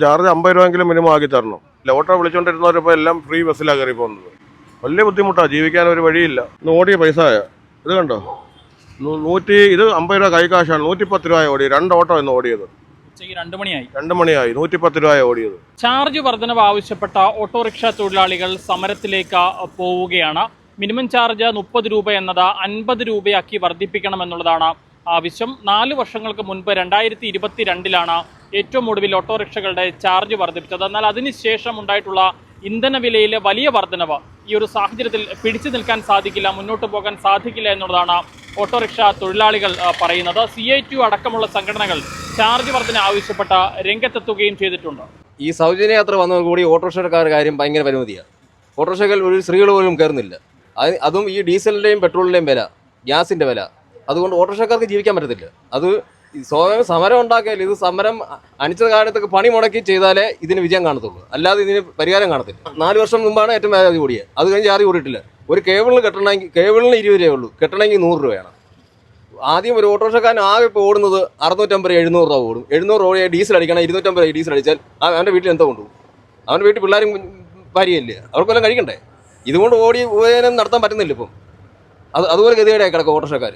Charge 50 രൂപയെങ്കിലും minimum ആക്കി തരണം. ഓട്ടോ വിളിച്ചുകൊണ്ടിരുന്നവരിപ്പോൾ എല്ലാം ഫ്രീ ബസ്സിലാണ് കയറി പോകുന്നത്. വലിയ ബുദ്ധിമുട്ടാണ്, ജീവിക്കാൻ ഒരു വഴിയില്ല. ഇന്ന് ഓടിയ പൈസ ഇത് കണ്ടോ, ഇത് 50 രൂപ കൈക്കാശാണ്. 110 രൂപ ഓടി, 2 ഓട്ടോ ഇന്ന് ഓടിയത്. 2 മണിയായി 110 രൂപ ഓടിയത്. ചാർജ് വർധനവ് ആവശ്യപ്പെട്ട ഓട്ടോറിക്ഷ തൊഴിലാളികൾ സമരത്തിലേക്ക് പോവുകയാണ്. മിനിമം ചാർജ് 30 രൂപ എന്നത് 50 രൂപയാക്കി വർദ്ധിപ്പിക്കണമെന്നുള്ളതാണ് ആവശ്യം. 4 വർഷങ്ങൾക്ക് മുൻപ് 2022 ഏറ്റവും ഒടുവിൽ ഓട്ടോറിക്ഷകളുടെ ചാർജ് വർദ്ധിപ്പിച്ചത്. എന്നാൽ അതിനുശേഷം ഉണ്ടായിട്ടുള്ള ഇന്ധനവിലയിലെ വലിയ വർധനവ് ഈ ഒരു സാഹചര്യത്തിൽ പിടിച്ചു നിൽക്കാൻ സാധിക്കില്ല, മുന്നോട്ട് പോകാൻ സാധിക്കില്ല എന്നുള്ളതാണ് ഓട്ടോറിക്ഷ തൊഴിലാളികൾ പറയുന്നത്. CITU അടക്കമുള്ള സംഘടനകൾ ചാർജ് വർധന ആവശ്യപ്പെട്ട രംഗത്തെത്തുകയും ചെയ്തിട്ടുണ്ട്. ഈ സൗജന്യ യാത്ര വന്നതോടുകൂടി ഓട്ടോറിക്ഷക്കാരുടെ കാര്യം ഭയങ്കര പരിമിതിയാണ്. ഓട്ടോറിക്ഷകൾ ഒരു സ്ത്രീകൾ പോലും കയറുന്നില്ല. അതും ഈ ഡീസലിൻ്റെയും പെട്രോളിൻ്റെയും വില, ഗ്യാസിൻ്റെ വില, അതുകൊണ്ട് ഓട്ടോറിക്ഷക്കാർക്ക് ജീവിക്കാൻ പറ്റത്തില്ല. അത് സ്വയം സമരം ഉണ്ടാക്കിയാൽ ഇത് സമരം അനിശ്ചിത കാലത്തൊക്കെ പണി മുടക്കി ചെയ്താലേ ഇതിന് വിജയം കാണത്തുള്ളൂ, അല്ലാതെ ഇതിന് പരിഹാരം കാണത്തില്ല. 4 വർഷം മുമ്പാണ് ഏറ്റവും ചാർജ് കൂടിയത്, അത് കഴിഞ്ഞ് ചാർജ് കൂടിയിട്ടില്ല. ഒരു കേബിളിന് കെട്ടണമെങ്കിൽ 20 രൂപയേ ഉള്ളൂ, കെട്ടണമെങ്കിൽ 100 രൂപയാണ്. ആദ്യം ഒരു ഓട്ടോറിക്ഷക്കാരൻ ആകെ ഇപ്പോൾ ഓടുന്നത് 650-700 രൂപ ഓടും. 700 രൂപ ഡീസൽ അടിക്കണം, 250 ഡീസൽ അടിച്ചാൽ അവൻ്റെ വീട്ടിൽ എന്തോ കൊണ്ടുപോകും? അവൻ്റെ വീട്ടിൽ പിള്ളേരും ഭാര്യയല്ലേ, അവർക്കെല്ലാം കഴിക്കണ്ടേ? ഇതുകൊണ്ട് ഓടി ഉപജീവനം നടത്താൻ പറ്റുന്നില്ല ഇപ്പം. അതുപോലെ ഗതികേടായി കിടക്കും ഓട്ടോറിക്ഷക്കാർ.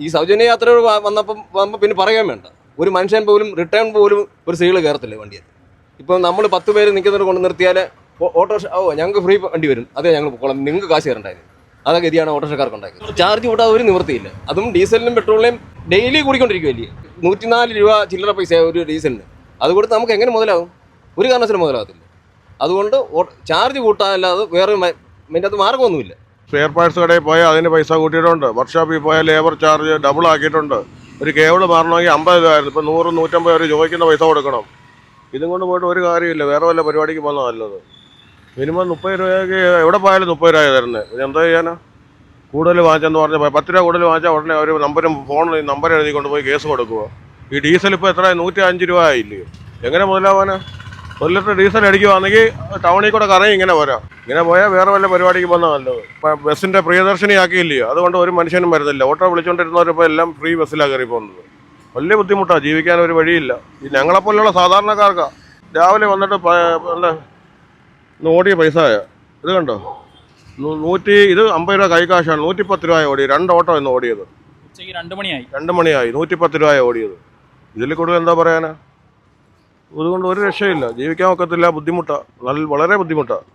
ഈ സൗജന്യ യാത്രകൾ വന്നപ്പോൾ പിന്നെ പറയാൻ വേണ്ട, ഒരു മനുഷ്യൻ പോലും റിട്ടേൺ പോലും ഒരു സ്ത്രീകൾ കയറത്തില്ല വണ്ടിയിൽ. ഇപ്പം നമ്മൾ 10 പേര് നിൽക്കുന്നത് കൊണ്ട് നിർത്തിയാൽ ഓട്ടോറിക്ഷ ഞങ്ങൾക്ക് ഫ്രീ വണ്ടി വരും, അതേ ഞങ്ങൾ പോകണം, നിങ്ങൾക്ക് കാശ് കയറണ്ടായിരുന്നു. അതാ ഗതിയാണ് ഓട്ടോറിക്ഷക്കാർക്ക് ഉണ്ടാക്കിയത്. ചാർജ് കൂട്ടാതെ ഒരു നിവൃത്തിയില്ല. അതും ഡീസലിനും പെട്രോളിനും ഡെയിലി കൂടിക്കൊണ്ടിരിക്കുകയല്ലേ. 104 രൂപ ചില്ലറ പൈസ ഒരു ഡീസലിന്. അത് കൊടുത്ത് നമുക്ക് എങ്ങനെ മുതലാവും? ഒരു കാരണവശാലും മുതലാകത്തില്ല. അതുകൊണ്ട് ചാർജ് കൂട്ടാനല്ലാതെ വേറെ അതിൻ്റെ അത് മാർഗമൊന്നുമില്ല. സ്പെയർ പാർട്സ് കടയിൽ പോയാൽ അതിന് പൈസ കൂട്ടിയിട്ടുണ്ട്. വർക്ക്ഷോപ്പിൽ പോയാൽ ലേബർ ചാർജ് ഡബിൾ ആക്കിയിട്ടുണ്ട്. ഒരു കേബിൾ മാറണമെങ്കിൽ 50 രൂപ ആയിരുന്നു, ഇപ്പോൾ 100-150 അവർ ചോദിക്കുന്ന പൈസ കൊടുക്കണം. ഇതും കൊണ്ട് പോയിട്ട് ഒരു കാര്യമില്ല, വേറെ വല്ല പരിപാടിക്ക് പോകുന്നത് നല്ലത്. മിനിമം 30 രൂപയ്ക്ക് എവിടെ പോയാലും 30 രൂപ തരുന്നത്. പിന്നെ എന്താ ചെയ്യാനാ? കൂടുതൽ വാങ്ങിച്ചെന്ന് പറഞ്ഞാൽ 10 രൂപ കൂടുതൽ വാങ്ങിച്ചാൽ ഉടനെ ഒരു ഫോണിൽ നമ്പർ എഴുതി കൊണ്ടുപോയി കേസ് കൊടുക്കുക. ഈ ഡീസൽ ഇപ്പോൾ എത്ര 105 രൂപ ആയില്ലേ? എങ്ങനെ മുതലാവാനാ? 1 ലിറ്റർ ഡീസൽ അടിക്കുവാണെങ്കിൽ ടൗണിൽ കൂടെ കറങ്ങി ഇങ്ങനെ പോരാ. ഇങ്ങനെ പോയാൽ വേറെ വല്ല പരിപാടിക്ക് പോകുന്നത് നല്ലത്. ഇപ്പം ബസ്സിൻ്റെ പ്രിയദർശിനി ആക്കിയില്ലയോ, അതുകൊണ്ട് ഒരു മനുഷ്യനും വരുന്നില്ല. ഓട്ടോ വിളിച്ചുകൊണ്ടിരുന്നവരിപ്പോൾ എല്ലാം ഫ്രീ ബസ്സിലാണ് കയറി പോകുന്നത്. വലിയ ബുദ്ധിമുട്ടാണ്, ജീവിക്കാൻ ഒരു വഴിയില്ല. ഈ ഞങ്ങളെപ്പോലുള്ള സാധാരണക്കാർക്കാണ്. രാവിലെ വന്നിട്ട് ഓടിയ പൈസ ഇത് കണ്ടോ, ഇത് 50 രൂപ കൈക്കാശാണ്. 110 രൂപ ഓടി, 2 ഓട്ടോ ഇന്ന് ഓടിയത്. 2 മണിയായി 110 രൂപ ഓടിയത്. ഇതിൽ കൂടുതൽ എന്താ പറയാനാ? അതുകൊണ്ട് ഒരു രക്ഷയില്ല, ജീവിക്കാൻ ഒക്കത്തില്ല, ബുദ്ധിമുട്ടാണ്, വളരെ ബുദ്ധിമുട്ടാണ്.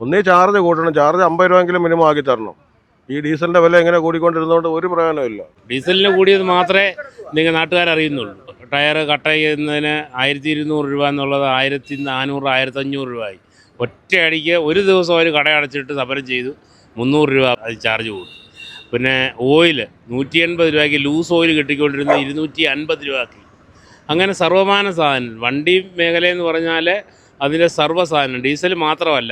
ഒന്നേ ചാർജ് കൂട്ടണം, ചാർജ് 50 രൂപയെങ്കിലും മിനിമം ആക്കി തരണം. ഈ ഡീസലിൻ്റെ വില ഇങ്ങനെ കൂടിക്കൊണ്ടിരുന്നതുകൊണ്ട് ഒരു പ്രയോജനമില്ല. ഡീസലിന് കൂടിയത് മാത്രമേ നിങ്ങൾ നാട്ടുകാരറിയുന്നുള്ളൂ. ടയർ കട്ട് ചെയ്യുന്നതിന് 1200 രൂപ എന്നുള്ളത് 1400-1500 രൂപയായി. ഒറ്റയടിക്ക് ഒരു ദിവസം ഒരു കട അടച്ചിട്ട് സമരം ചെയ്തു 300 രൂപ അത് ചാർജ് കൂടും. പിന്നെ ഓയിൽ 180 രൂപയ്ക്ക് ലൂസ് ഓയിൽ കിട്ടിക്കൊണ്ടിരുന്ന 250 രൂപയാക്കി. അങ്ങനെ സർവ്വമാന സാധനം, വണ്ടി മേഖലയെന്ന് പറഞ്ഞാൽ അതിൻ്റെ സർവ്വ സാധനം, ഡീസൽ മാത്രമല്ല.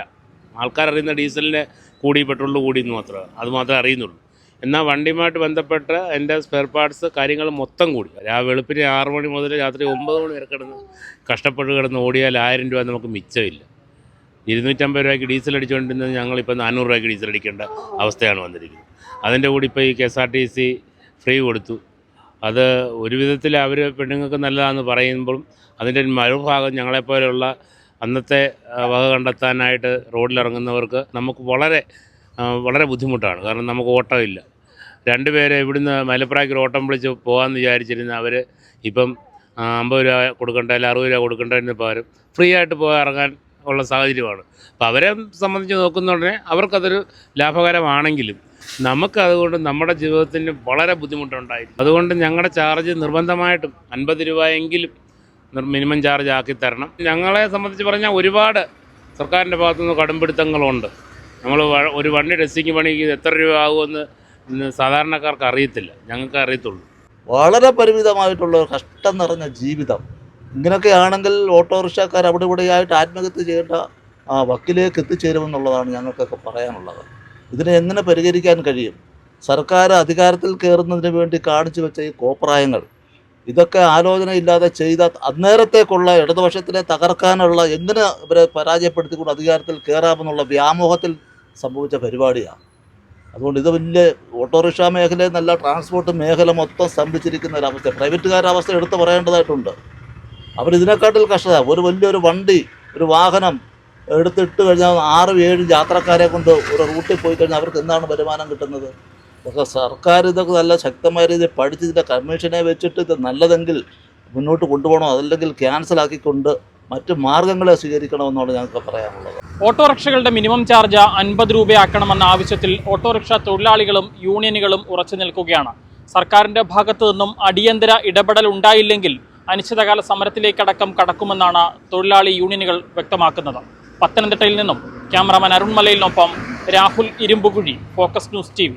ആൾക്കാരറിയുന്ന ഡീസലിൻ്റെ കൂടി, പെട്രോളിൻ്റെ കൂടി എന്ന് മാത്രമേ മാത്രമേ അറിയുന്നുള്ളൂ. എന്നാൽ വണ്ടിയുമായിട്ട് ബന്ധപ്പെട്ട് എൻ്റെ സ്പെയർ പാർട്സ് കാര്യങ്ങൾ മൊത്തം കൂടി. വെളുപ്പിന് 6 മണി മുതൽ രാത്രി 9 മണി വരെ കഷ്ടപ്പെട്ട് ഓടിയാൽ 1000 രൂപ നമുക്ക് മിച്ചമില്ല. 250 രൂപയ്ക്ക് ഡീസൽ അടിച്ചുകൊണ്ടിരുന്നത് ഞങ്ങളിപ്പോൾ 400 രൂപയ്ക്ക് ഡീസൽ അടിക്കേണ്ട അവസ്ഥയാണ് വന്നിരിക്കുന്നത്. അതിൻ്റെ കൂടി ഇപ്പോൾ ഈ KSRTC ഫ്രീ കൊടുത്തു. അത് ഒരു വിധത്തിൽ അവർ പെണ്ണുങ്ങൾക്ക് നല്ലതാണെന്ന് പറയുമ്പോഴും അതിൻ്റെ മറുഭാഗം ഞങ്ങളെപ്പോലെയുള്ള അന്നത്തെ വക കണ്ടെത്താനായിട്ട് റോഡിലിറങ്ങുന്നവർക്ക് നമുക്ക് വളരെ ബുദ്ധിമുട്ടാണ്. കാരണം നമുക്ക് ഓട്ടമില്ല. 2 പേരെ ഇവിടുന്ന് മലപ്പുറയ്ക്ക് ഓട്ടം വിളിച്ച് പോകാമെന്ന് വിചാരിച്ചിരുന്ന അവർ ഇപ്പം 50 രൂപ കൊടുക്കേണ്ട, 60 രൂപ കൊടുക്കേണ്ടതിന് പകരം ഫ്രീ ആയിട്ട് ഇറങ്ങാൻ ഉള്ള സാഹചര്യമാണ്. അപ്പോൾ അവരെ സംബന്ധിച്ച് നോക്കുന്നുടനെ അവർക്കതൊരു ലാഭകരമാണെങ്കിലും നമുക്കതുകൊണ്ട് നമ്മുടെ ജീവിതത്തിന് വളരെ ബുദ്ധിമുട്ടുണ്ടായിരുന്നു. അതുകൊണ്ട് ഞങ്ങളുടെ ചാർജ് നിർബന്ധമായിട്ടും 50 രൂപയെങ്കിലും മിനിമം ചാർജ് ആക്കി തരണം. ഞങ്ങളെ സംബന്ധിച്ച് പറഞ്ഞാൽ ഒരുപാട് സർക്കാരിൻ്റെ ഭാഗത്തുനിന്ന് കടുംപിടുത്തങ്ങളുണ്ട്. നമ്മൾ ഒരു വണ്ടി ടെസ്റ്റിങ് പണിക്ക് എത്ര രൂപ ആകുമെന്ന് സാധാരണക്കാർക്ക് അറിയത്തില്ല, ഞങ്ങൾക്ക് അറിയത്തുള്ളൂ. വളരെ പരിമിതമായിട്ടുള്ള കഷ്ടം നിറഞ്ഞ ജീവിതം. ഇങ്ങനെയൊക്കെ ആണെങ്കിൽ ഓട്ടോറിക്ഷക്കാർ അവിടെ ഇവിടെയായിട്ട് ആത്മഹത്യ ചെയ്യേണ്ട വക്കിലേക്ക് എത്തിച്ചേരുമെന്നുള്ളതാണ് ഞങ്ങൾക്കൊക്കെ പറയാനുള്ളത്. ഇതിനെ എങ്ങനെ പരിഹരിക്കാൻ കഴിയും? സർക്കാർ അധികാരത്തിൽ കയറുന്നതിന് വേണ്ടി കാണിച്ചു വെച്ച ഈ കോപ്രായങ്ങൾ, ഇതൊക്കെ ആലോചനയില്ലാതെ ചെയ്ത അന്നേരത്തേക്കുള്ള ഇടതുപക്ഷത്തിനെ തകർക്കാനുള്ള, എങ്ങനെ ഇവരെ പരാജയപ്പെടുത്തിക്കൊണ്ട് അധികാരത്തിൽ കയറാമെന്നുള്ള വ്യാമോഹത്തിൽ സംഭവിച്ച പരിപാടിയാണ്. അതുകൊണ്ട് ഇത് വലിയ ഓട്ടോറിക്ഷ മേഖല എന്നല്ല, ട്രാൻസ്പോർട്ട് മേഖല മൊത്തം സ്തംഭിച്ചിരിക്കുന്ന ഒരവസ്ഥ. പ്രൈവറ്റുകാരുടെ അവസ്ഥ എടുത്ത് പറയേണ്ടതായിട്ടുണ്ട്. അവരിതിനെക്കാട്ടിൽ കഷ്ടത. ഒരു വലിയൊരു വണ്ടി, ഒരു വാഹനം എടുത്തിട്ട് കഴിഞ്ഞാൽ 6-7 യാത്രക്കാരെ കൊണ്ട് ഒരു റൂട്ടിൽ പോയി കഴിഞ്ഞാൽ അവർക്ക് എന്താണ് വരുമാനം കിട്ടുന്നത്? ഇതൊക്കെ സർക്കാർ ഇതൊക്കെ നല്ല ശക്തമായ രീതിയിൽ പഠിച്ച് ഇതിൻ്റെ കമ്മീഷനെ വെച്ചിട്ട് ഇത് നല്ലതെങ്കിൽ മുന്നോട്ട് കൊണ്ടുപോകണം, അതല്ലെങ്കിൽ ക്യാൻസലാക്കിക്കൊണ്ട് മറ്റ് മാർഗങ്ങളെ സ്വീകരിക്കണമെന്നാണ് ഞങ്ങൾക്ക് പറയാനുള്ളത്. ഓട്ടോറിക്ഷകളുടെ മിനിമം ചാർജ് 50 രൂപയാക്കണമെന്ന ആവശ്യത്തിൽ ഓട്ടോറിക്ഷ തൊഴിലാളികളും യൂണിയനുകളും ഉറച്ചു നിൽക്കുകയാണ്. സർക്കാരിന്റെ ഭാഗത്തു നിന്നും അടിയന്തര ഇടപെടൽ ഉണ്ടായില്ലെങ്കിൽ അനിശ്ചിതകാല സമരത്തിലേക്കടക്കം കടക്കുമെന്നാണ് തൊഴിലാളി യൂണിയനുകൾ വ്യക്തമാക്കുന്നത്. പത്തനംതിട്ടയിൽ നിന്നും ക്യാമറാമാൻ അരുൺ മലയിലിനൊപ്പം Rahul Irumbukuzhi, Focus News TV.